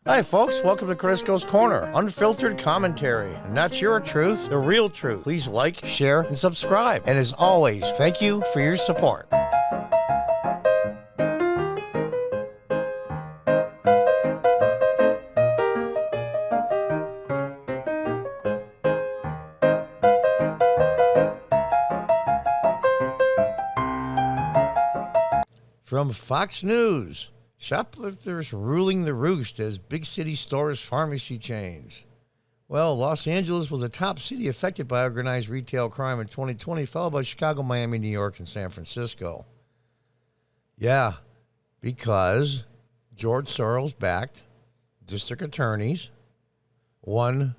Hi folks, welcome to Crisco's Corner. Unfiltered commentary. Not your truth, the real truth. Please like, share, and subscribe. And as always, thank you for your support. From Fox News. Shoplifters ruling the roost as big city stores pharmacy chains. Well, Los Angeles was a top city affected by organized retail crime in 2020, followed by Chicago, Miami, New York, and San Francisco. Yeah, because George Soros-backed district attorneys won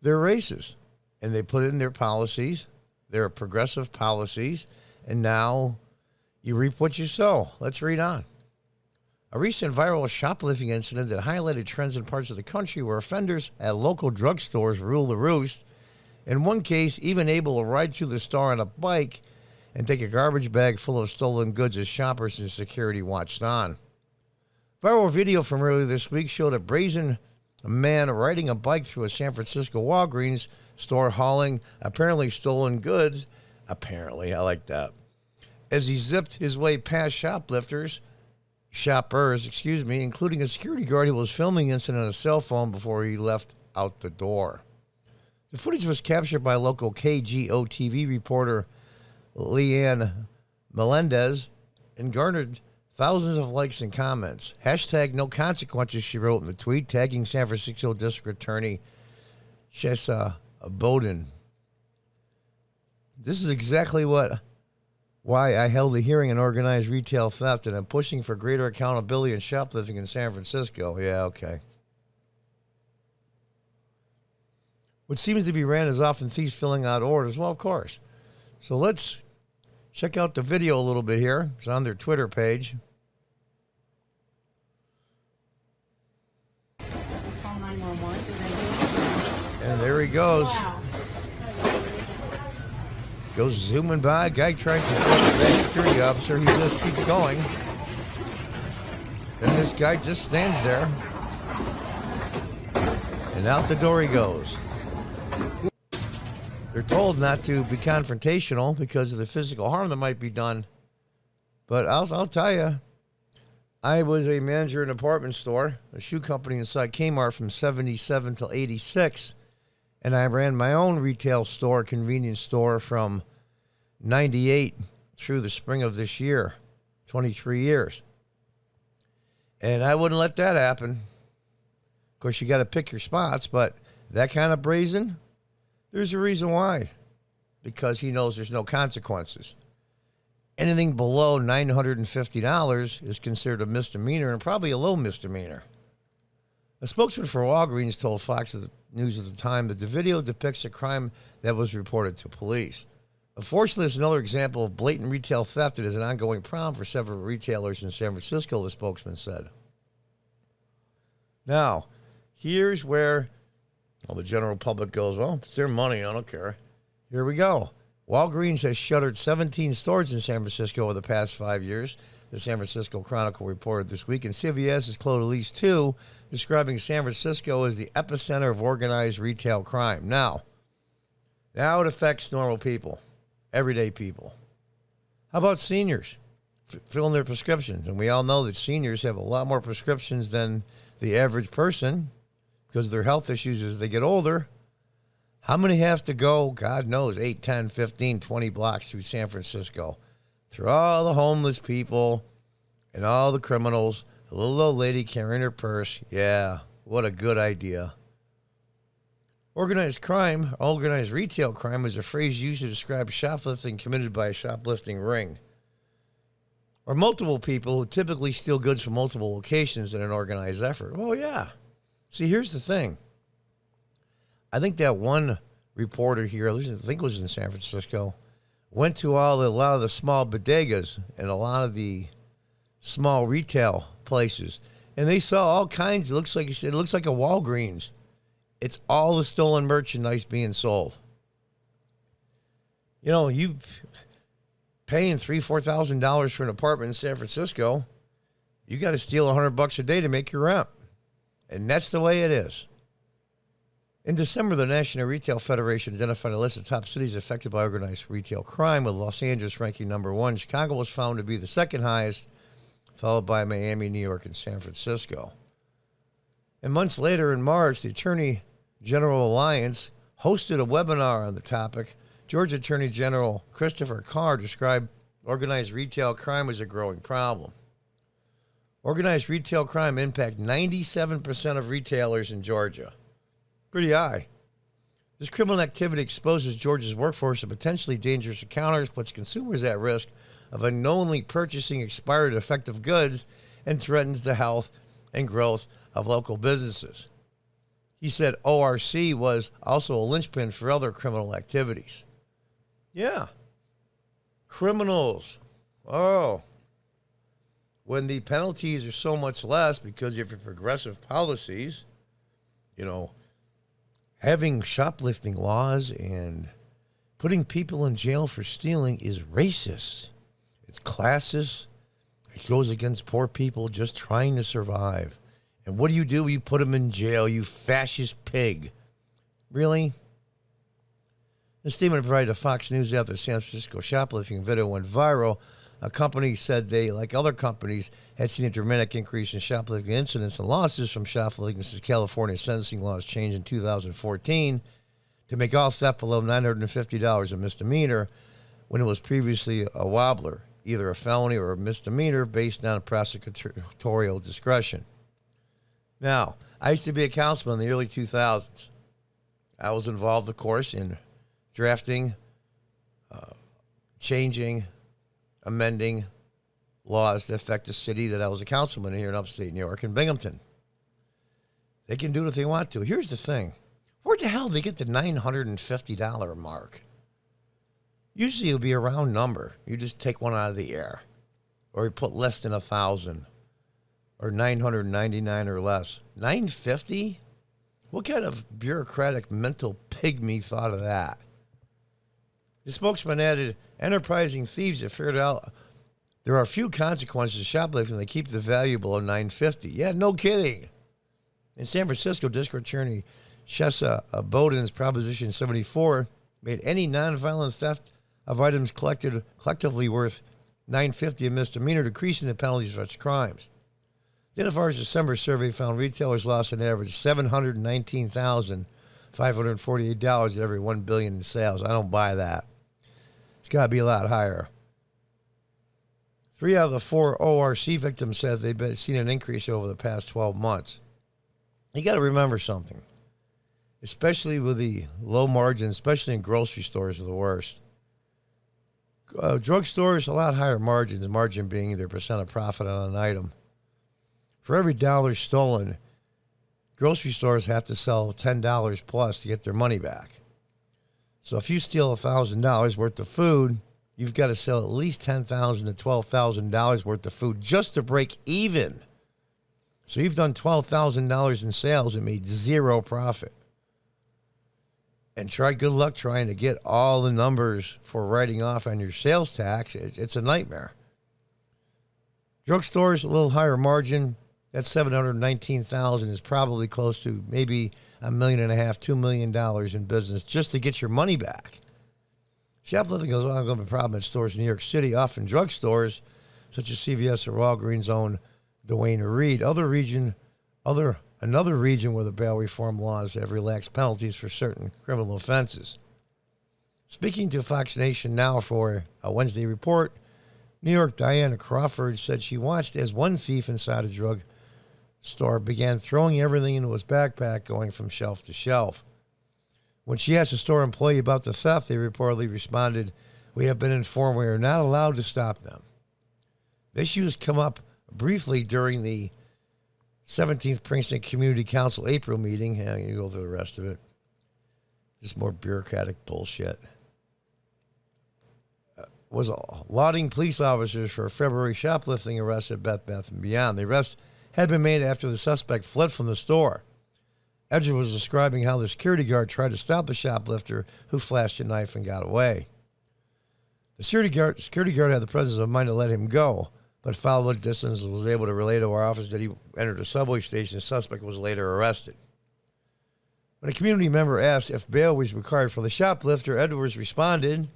their races, and they put in their policies, their progressive policies, and now you reap what you sow. Let's read on. A recent viral shoplifting incident that highlighted trends in parts of the country where offenders at local drugstores rule the roost. In one case, even able to ride through the store on a bike and take a garbage bag full of stolen goods as shoppers and security watched on. Viral video from earlier this week showed a brazen man riding a bike through a San Francisco Walgreens store hauling apparently stolen goods. Apparently, I like that. As he zipped his way past shoppers, including a security guard who was filming the incident on a cell phone before he left out the door. The footage was captured by local KGO TV reporter Leanne Melendez and garnered thousands of likes and comments. Hashtag no consequences, she wrote in the tweet, tagging San Francisco District Attorney Chesa Bowden. This is exactly why I held a hearing on organized retail theft, and I'm pushing for greater accountability in shoplifting in San Francisco. Yeah, okay. What seems to be ran is often thieves filling out orders. Well, of course. So let's check out the video a little bit here. It's on their Twitter page. And there he goes. Wow. Goes zooming by. Guy tries to kill the security officer. He just keeps going. And this guy just stands there. And out the door he goes. They're told not to be confrontational because of the physical harm that might be done. But I'll tell you, I was a manager in an department store, a shoe company inside Kmart from 77 till 86. And I ran my own retail store, convenience store, from 98 through the spring of this year, 23 years. And I wouldn't let that happen. Of course, you got to pick your spots, but that kind of brazen, there's a reason why. Because he knows there's no consequences. Anything below $950 is considered a misdemeanor and probably a low misdemeanor. A spokesman for Walgreens told Fox News at the time that the video depicts a crime that was reported to police. Unfortunately, it's another example of blatant retail theft that is an ongoing problem for several retailers in San Francisco, the spokesman said. Now, here's where the general public goes, well, it's their money, I don't care. Here we go. Walgreens has shuttered 17 stores in San Francisco over the past 5 years, the San Francisco Chronicle reported this week, and CVS has closed at least 2, describing San Francisco as the epicenter of organized retail crime. Now it affects normal people, everyday people. How about seniors filling their prescriptions? And we all know that seniors have a lot more prescriptions than the average person because of their health issues as they get older. How many have to go, God knows, 8, 10, 15, 20 blocks through San Francisco, through all the homeless people and all the criminals? A little old lady carrying her purse. Yeah, what a good idea. Organized crime, organized retail crime, is a phrase used to describe shoplifting committed by a shoplifting ring, or multiple people who typically steal goods from multiple locations in an organized effort. Oh, yeah. See, here's the thing. I think that one reporter here, at least I think it was in San Francisco, went to a lot of the small bodegas and a lot of the small retail places, and they saw all kinds. It looks like he said, it looks like a Walgreens. It's all the stolen merchandise being sold. You know, you paying $3,000-$4,000 for an apartment in San Francisco, you got to steal $100 a day to make your rent. And that's the way it is. In December, the National Retail Federation identified a list of top cities affected by organized retail crime, with Los Angeles ranking number 1. Chicago was found to be the second highest, followed by Miami, New York, and San Francisco. And months later, in March, the Attorney General Alliance hosted a webinar on the topic. Georgia Attorney General Christopher Carr described organized retail crime as a growing problem. Organized retail crime impacts 97% of retailers in Georgia. Pretty high. This criminal activity exposes Georgia's workforce to potentially dangerous encounters, puts consumers at risk of unknowingly purchasing expired defective goods, and threatens the health and growth of local businesses. He said ORC was also a linchpin for other criminal activities. Yeah. Criminals. Oh. When the penalties are so much less because of your progressive policies, having shoplifting laws and putting people in jail for stealing is racist. It's classist. It goes against poor people just trying to survive. And what do? You put them in jail, you fascist pig. Really? The statement provided to Fox News after the San Francisco shoplifting video went viral. A company said they, like other companies, had seen a dramatic increase in shoplifting incidents and losses from shoplifting since California's sentencing laws changed in 2014 to make all theft below $950 a misdemeanor, when it was previously a wobbler, either a felony or a misdemeanor based on prosecutorial discretion. Now, I used to be a councilman in the early 2000s. I was involved, of course, in drafting, changing, amending laws that affect the city that I was a councilman here in upstate New York, in Binghamton. They can do what they want to. Here's the thing. Where the hell do they get the $950 mark? Usually it'll be a round number. You just take one out of the air. Or you put less than 1,000. Or 999 or less. $950? What kind of bureaucratic mental pygmy thought of that? The spokesman added, enterprising thieves have figured out there are few consequences to shoplifting. They keep the value below $950. Yeah, no kidding. In San Francisco, District Attorney Shessa Bowden's Proposition 74 made any nonviolent theft of items collectively worth $950 a misdemeanor, decreasing the penalties for such crimes. The NFR's December survey found retailers lost an average $719,548 at every $1 billion in sales. I don't buy that. It's got to be a lot higher. 3 out of the 4 ORC victims said they've seen an increase over the past 12 months. You got to remember something, especially with the low margins, especially in grocery stores, are the worst. Drugstores, a lot higher margins, margin being their percent of profit on an item. For every dollar stolen, grocery stores have to sell $10 plus to get their money back. So if you steal $1,000 worth of food, you've got to sell at least $10,000 to $12,000 worth of food just to break even. So you've done $12,000 in sales and made zero profit. And good luck trying to get all the numbers for writing off on your sales tax. It's a nightmare. Drugstores, a little higher margin. That $719,000 is probably close to maybe $1.5 million, $2 million in business just to get your money back. Shoplifting is going to be a problem at stores in New York City, often drugstores, such as CVS or Walgreens own Duane Reade. Another region where the bail reform laws have relaxed penalties for certain criminal offenses. Speaking to Fox Nation Now for a Wednesday report, New York Diana Crawford said she watched as one thief inside a drug store began throwing everything into his backpack, going from shelf to shelf. When she asked a store employee about the theft, they reportedly responded, "We have been informed we are not allowed to stop them." The issues come up briefly during the 17th Precinct Community Council April meeting. Yeah, you go through the rest of it. Just more bureaucratic bullshit. Was lauding police officers for a February shoplifting arrest at Bed Bath & Beyond. The arrest had been made after the suspect fled from the store. Edger was describing how the security guard tried to stop the shoplifter, who flashed a knife and got away. The security guard had the presence of mind to let him go, but followed the distance and was able to relay to our office that he entered a subway station. The suspect was later arrested. When a community member asked if bail was required for the shoplifter, Edwards responded,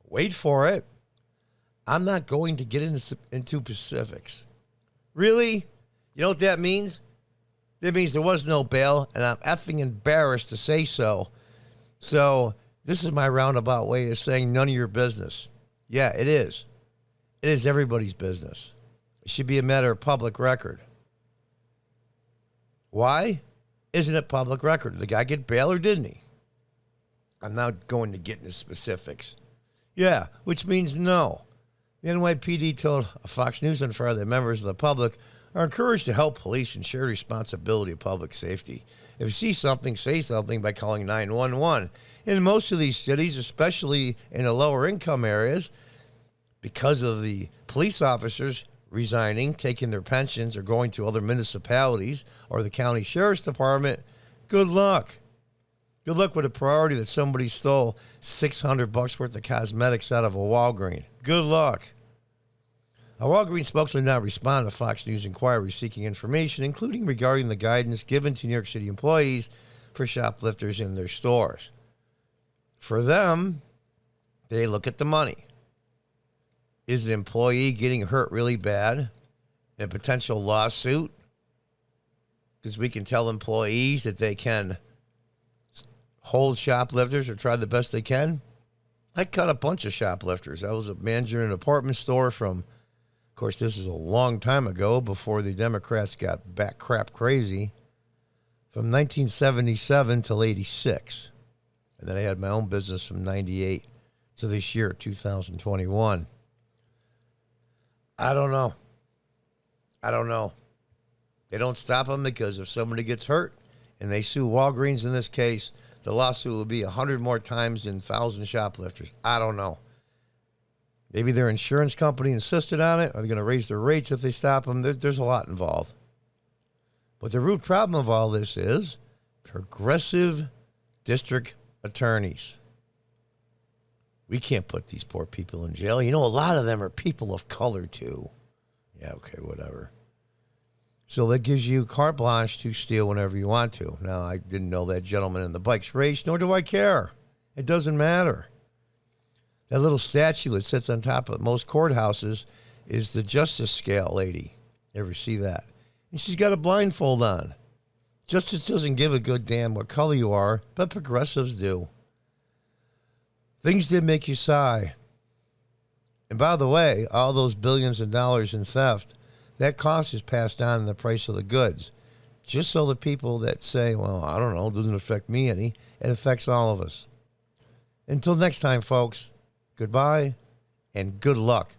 "Wait for it. I'm not going to get into specifics." Really? You know what that means? That means there was no bail, and I'm effing embarrassed to say so. So this is my roundabout way of saying none of your business. Yeah, it is. It is everybody's business. It should be a matter of public record. Why isn't it public record? Did the guy get bail or didn't he? I'm not going to get into specifics. Yeah, which means no. The NYPD told Fox News on Friday that members of the public are encouraged to help police and share responsibility of public safety. If you see something, say something by calling 911. In most of these cities, especially in the lower income areas, because of the police officers resigning, taking their pensions, or going to other municipalities or the county sheriff's department, good luck. Good luck with a priority that somebody stole $600 worth of cosmetics out of a Walgreens. Good luck. A Walgreens spokesman did not respond to Fox News inquiry seeking information, including regarding the guidance given to New York City employees for shoplifters in their stores. For them, they look at the money. Is the employee getting hurt really bad in a potential lawsuit? Because we can tell employees that they can hold shoplifters or try the best they can. I cut a bunch of shoplifters. I was a manager in an apartment store from, of course, this is a long time ago before the Democrats got back crap crazy, from 1977 till 86. And then I had my own business from 98 to this year, 2021. I don't know. They don't stop them because if somebody gets hurt and they sue Walgreens in this case, the lawsuit will be 100 more times than 1,000 shoplifters. I don't know. Maybe their insurance company insisted on it. Are they going to raise their rates if they stop them? There's a lot involved. But the root problem of all this is progressive district attorneys. We can't put these poor people in jail. You know, a lot of them are people of color, too. Yeah, okay, whatever. So that gives you carte blanche to steal whenever you want to. Now, I didn't know that gentleman in the bikes race, nor do I care. It doesn't matter. That little statue that sits on top of most courthouses is the justice scale lady. Ever see that? And she's got a blindfold on. Justice doesn't give a good damn what color you are, but progressives do. Things did make you sigh. And by the way, all those billions of dollars in theft, that cost is passed on in the price of the goods. Just so the people that say, well, I don't know, it doesn't affect me any, it affects all of us. Until next time, folks, goodbye and good luck.